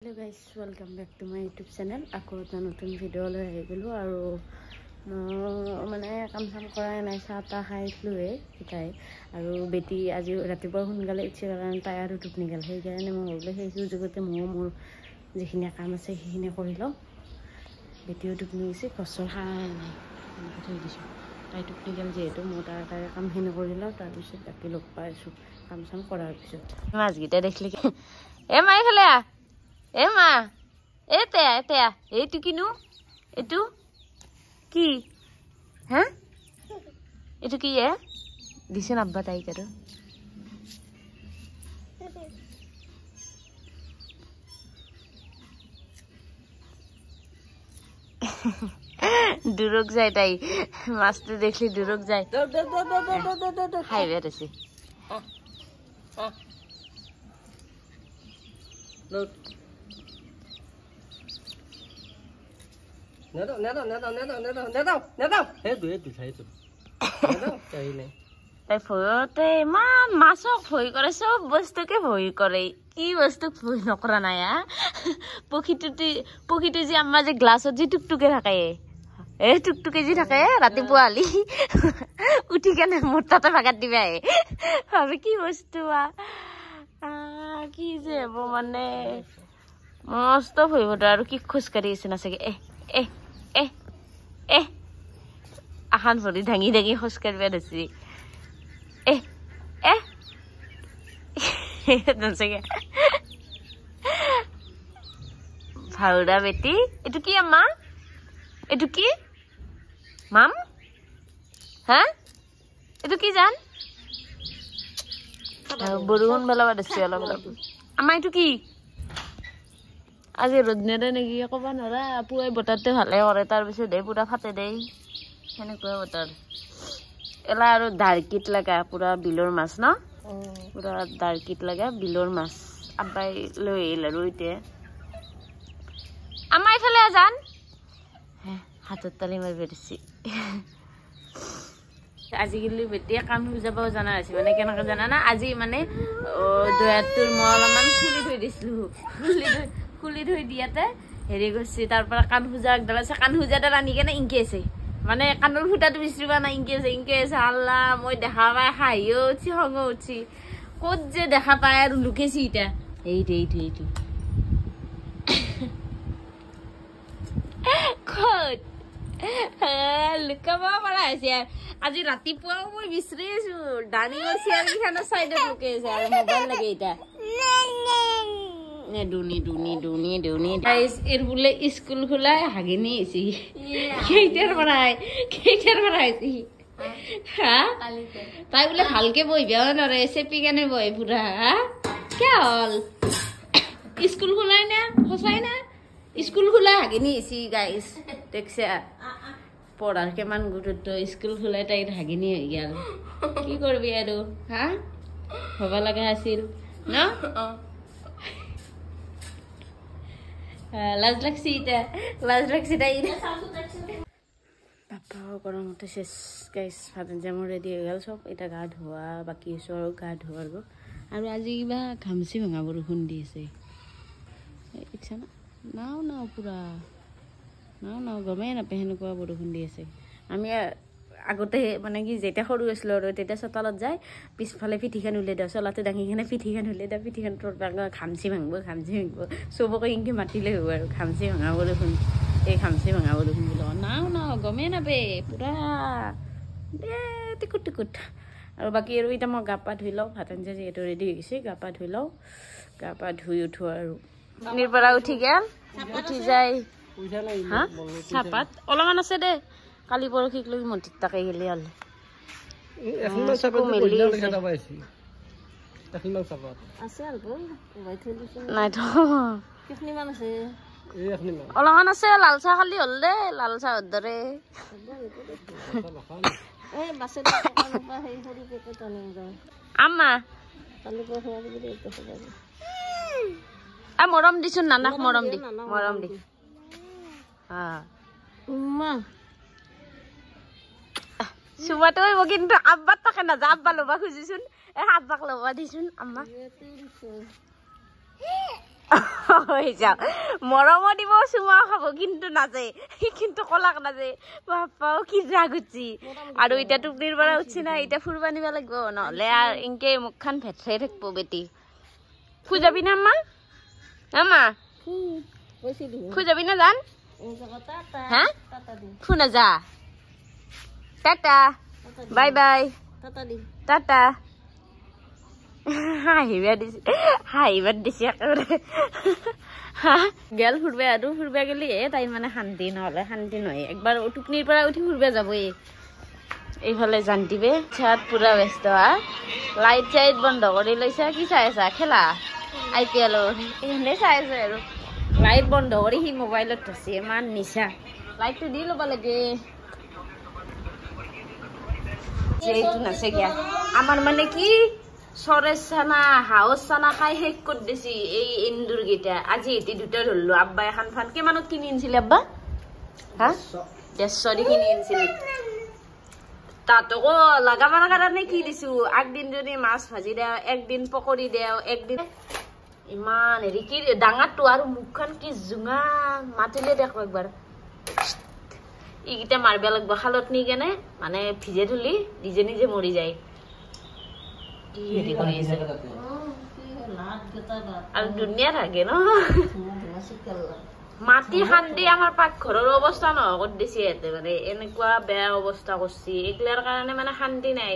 Hello guys, welcome back to my YouTube channel. Ako ta notun video লৈ আহি গলো আৰু মানে কাম কাম কৰা নাই চাটা খাইলো এটাই আৰু বেটি আজি ৰাতিপুৱা সোনকালে ইচ্ছে কাৰণে তাই আৰু টুপনি গল সেই কাৰণে মই ভাবিলো সেই সুযোগতে মোৰ যিখিনি কাম আছে সেইখিনি কৰি লওঁ বেটিও টুপনি গৈছে গছৰ খাই থৈ দিছোঁ তাই টুপনি গল যিহেতু মই তাৰ কামখিনি কৰি লওঁ তাৰপিছত বাকী লগ পাইছোঁ কাম চাম কৰাৰ পিছত মাছকেইটা দেখিলে এ মাই খালে Emma, eta, tu kinu? Itu? Ki? Hah? Itu ki ya? Di sini abba tai karo. Duruk jai tai. Master dekhli duruk jai. Hai beta si. Load. Nè đâu. Hết đuổi thấy rồi. Nè đâu, cái này. Tại phơi man masuk phơi করে সব বস্তুকে ভয় করে কি বস্তু ভয় নকরা না পখিটো যে আম্মা যে গ্লাছত যে টুকটুকে থাকে এই টুকটুকে যে থাকে ৰাতিপুৱা আলি উঠি কেনে মোটাতে ভাগাত দিবা ভাবে কি বস্তু কি যে মানে মস্ত ভয়বটা আৰু কি খোজ কাঢ়ি আছে না চাগে আহান ভৰি ধাঙি খোজ কাঢ়িব ধৰিছি চাগে ভাউৰা বেটি এইটো কি আম্মা এইটো কি মাম হা এইটো কি জান বৰষুণ বেলাব দিছে অলপ আম্মা এইটো কি আজি ৰ'দ নেদে নেকি ক'বা নোৱাৰা পুৱাই বতৰটো ভালে কৰে তাৰপিছত পুৰা ফাটে দেই সেনেকুৱা বতৰ এলা আৰু দাৰকিত লগা পুৰা বিলৰ মাছ ন পুৰা দাৰকিত লগা বিলৰ মাছ আব্বাই লৈ আহিল আৰু এতিয়া আমাৰ এইফালে যান হাতত তালি মাৰিব দিছি আজিকালি বেটিয়ে কাম বুজাব জানা আছে মানে কেনেকৈ জানা না আজি মানে দয়াটোৰ মই অলপমান খুলি থৈ দিছিলোঁ খুলি থৈ দিয়াতে হেৰি কৰিছে তাৰ পৰা কাণ ভুজা একডাল আছে কাণ ভুজাডাল আনি কেনে ইংকি আছে মানে কাণৰ ফুটাটো বিচৰিবা না ইংকি আছে আল্লাহ মই দেখা পাই হাঁহিও উঠি খঙো উঠি ক'ত যে দেখা পাই আৰু লুকেছি এতিয়া এইটো ক'ত লুকাব পৰা হৈছে আজি ৰাতিপুৱাও মই বিচাৰি আছো ডাইনিঙৰ চেয়াৰ কেইখনৰ চাইডত লুকে আছে আৰু মোবাইল লাগে এতিয়া দুনি এর বলে স্কুল খোলায় হাগিনি এসি কেইটার পড়ায় আইছি হ্যাঁ তাই বলে ভালকে বইবেও নরে চেপি কেনে বই পুরা কে হল স্কুল খোলাই না সঁচাই না স্কুল খোলা হাগিনি এসি গাইস দেখছে পড়ার কেমন গুরুত্ব স্কুল খোলাই তাইর হাগিনি হয়ে গেল কি করবি আর হ্যাঁ হবা লাগা আছিল না লাজ লাগছি তাই পাপাও গরমতে শেষ গাইস ভাত জামো রেডি হয়ে গেল সব এটা গা ধোয়া বাকি আছে আৰু গা ধোৱাৰ আৰু আজি কিবা ঘামচি ভাঙা বৰষুণ দি আছে ইচ্ছা না পুৰা না গমেই নাপায় সেনেকুৱা বৰষুণ দি আছে আমি আগতে মানে কি যেতিয়া সৰু আছিলোঁ আৰু তেতিয়া চোতালত যায় পিছফালে পিঠিখন উলিয়াই দিওঁ চলাতে দাঙি কিনে পিঠিখন উলিয়াই দিওঁ পিঠিখন ঘামচি ভাঙিব চবকে ইংকি মাতিলে হ'ব আৰু ঘামচি ভাঙা বৰষুণ এই ঘামচি ভাঙা বৰষুণ বুলি না গমেই নাপায় পুৰা টিকুট আৰু বাকী আৰু এতিয়া মই গা পা ধুই লওঁ ভাত আঞ্জা যিহেতু ৰেডি হৈ গৈছে গা পা ধুই লওঁ গা পা ধুই উঠো আৰু নিৰ পৰা উঠি গেল উঠি যায় হা চাহপাত অলপমান আছে দে কালি পৰহিক লৈ মন্দিৰ তাকে গেলি হল অলপমান আছে লাল চাহ খালি হল দে লাল চাহৰ দৰে আম্মা মৰম দিছোন নানাক মৰম দি সুমাটো হইব কিন্তু আব্বার তাকে না যা আব্বা লবা খুঁজিছুন আব্বাক লবা দিছুন আম্মা হৈ যাও মৰম দিব চুমা খাব কিন্তু নাযায় কিন্তু কলাক নাযায় বাপাও কি জাগুচি আৰু এতিয়া টুপনিৰ পৰা উঠছি না এতিয়া ফুৰবা নিবা লাগিব নহলে আৰু ইনকে মুখখান ভেটৰাই থাকিব বেটি ফুজাবি না মা আমা ফুজাবি না জান হা ফুনা যা টাটা বাই বাই টাটা হাঁহিবাৰ দিছে একেবাৰে গেল ফুৰবা আৰু ফুৰবা গেলি তাই মানে শান্তি নহ'লে শান্তি নহয় একবাৰ টুপনিৰ পৰা উঠি ফুৰবা যাবই এইফালে জানটিবে চাত পুৰা ব্যস্ত লাইট চাইট বন্ধ কৰি লৈছা কি চাই আছা খেলা IPL-ৰ এনে চাই আছে আৰু লাইট বন্ধ কৰি সি মোবাইলত ধৰছে ইমান নিচা লাইটটো দি ল'ব লাগে এইটো নাছে গিয়া আমাৰ মানে কি সরেশ চানা হাউস চানা খাই শেষ করে দিছি এই ইন্দুর গিটা আজি এটি দুটা ধরলো আব্বা এখন ফান কেমানত কিনি আনছিল আব্বা হ্যাঁ 150 দি কিনি আনছিল তাতকো লাগাবার কারণে কি দিছু একদিন যদি মাছ ভাজি দেও একদিন পকৰি দেও একদিন ইমান হেৰি কি ডাঙাটো আৰু মুখখন কি জুঙা মাতিলে দেখো একবাৰ ইগিটা মারবে লাগবো খালত নি কেনে মানে ভিজে থলি নিজে নিজে মরি যায় আর দুনিয়া থাকে ন মাটি খান্দি আমার পাকঘরের অবস্থা নহ করে দিছে মানে এনেকুৱা বেয়া অবস্থা কৰছি এগুলাৰ কাৰণে মানে শান্তি নাই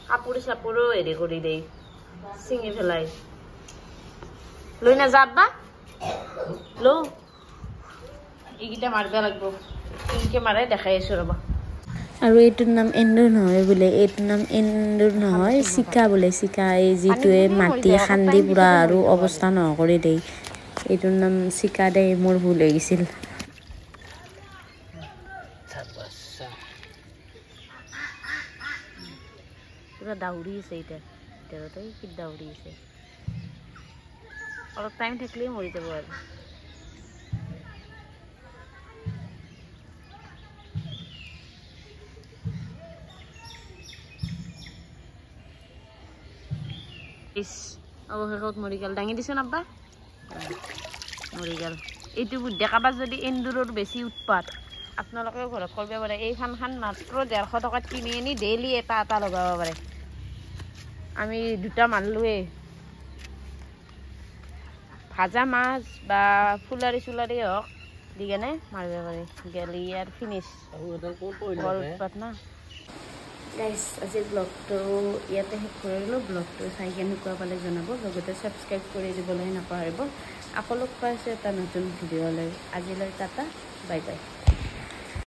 কাপড় চাপড়ও হেৰি কৰি দেই চিঙি ফেলাই লৈ না যাবা লো এইগিটা মাৰবে লাগবো কিনকে মাৰে দেখাই আছো ৰবা আৰু এইটোৰ নাম এন্দুৰ নহয় বোলে এইটোৰ নাম এন্দুৰ নহয় চিকা বোলে চিকা এই যিটোৱে মাটি খান্দি পুৰা আৰু অৱস্থা নহ কৰি দেই এইটোৰ নাম চিকা দেই মোৰ ভুল হৈ গৈছিল পুৰা দাউৰি আছে এতিয়া তই কি দাউৰি আছে অলপ টাইম থাকিলেই মৰি যাব আৰু অৱশেষত মৰি গেল দাঙি দিছে নাব্বা মৰি গেল এইটো বুদ্ধি কাবাৰ যদি এন্দুৰৰ বেছি উৎপাত আপোনালোকেও ঘৰত কৰিব পাৰে এইখান মাত্ৰ 150 টকাত কিনি আনি ডেইলি এটা এটা লগাব পাৰে আমি দুটা মানলোৱে ভাজা মাছ বা ফুলাৰি চুলাৰি হওক দি কেনে মাৰিব পাৰে গেলি আৰু ফিনিছ উৎপাত না গাইজ আজিৰ ব্লগটো ইয়াতে শেষ কৰিলোঁ ব্লগটো চাই কেনেকুৱা পালে জনাব লগতে ছাবস্ক্ৰাইব কৰি দিবলৈ নাপাহৰিব আকৌ লগ পাইছোঁ এটা নতুন ভিডিঅ'লৈ আজিলৈ টাটা বাই বাই